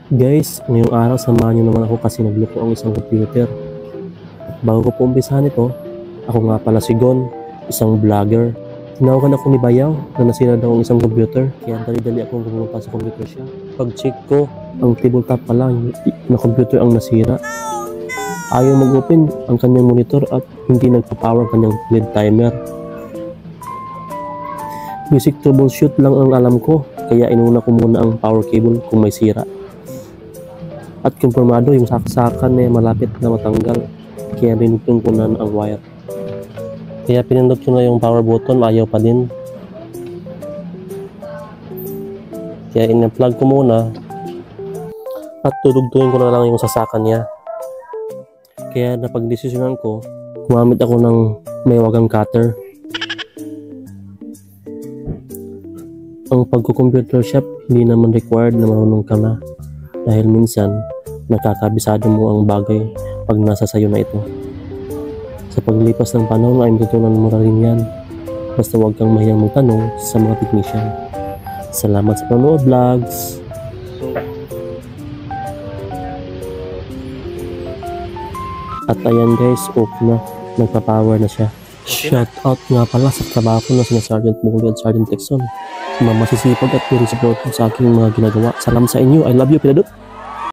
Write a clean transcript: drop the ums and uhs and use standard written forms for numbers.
Guys, ngayong araw samahan niyo naman ako kasi nagloko ang isang computer. Bago ko po umpisahan ito, ako nga pala si Gon, isang vlogger. Tinawagan ako ni Bayaw na nasira daw ang isang computer, kaya dali-dali akong pumunta sa computer siya. Pag-check ko, ang tabletop pala na computer ang nasira. Ayaw mag-open ang kanyang monitor at hindi nagpa-power ang kanyang LED timer. Music troubleshoot lang ang alam ko, kaya inuna ko muna ang power cable kung may sira. At kumpirmado yung saksakan na malapit na matanggal, kaya binutong ko na ang wire. Kaya pinindot ko na yung power button, ayaw pa din. Kaya in-plug ko muna at tudugtungin ko na lang yung sasakan niya. Kaya napagdesisyonan ko, gumamit ako ng may wagang cutter. Ang pagko-computer shop hindi naman required na marunong ka na, dahil minsan nakakabisado mo ang bagay pag nasa sayo na ito. Sa paglipas ng panahon ay matutunan mo rin yan, basta huwag kang mahiyang magtanong sa mga technician. Salamat sa panonood vlogs! At ayan guys, okay na, nagpa-power na siya. Shout out nga pala sa trabaho ko na sina Sergeant Muli at Sergeant Texon, mga masisipag at very supportive sa aking mga ginagawa. Salamat sa inyo, I love you, Pinadot!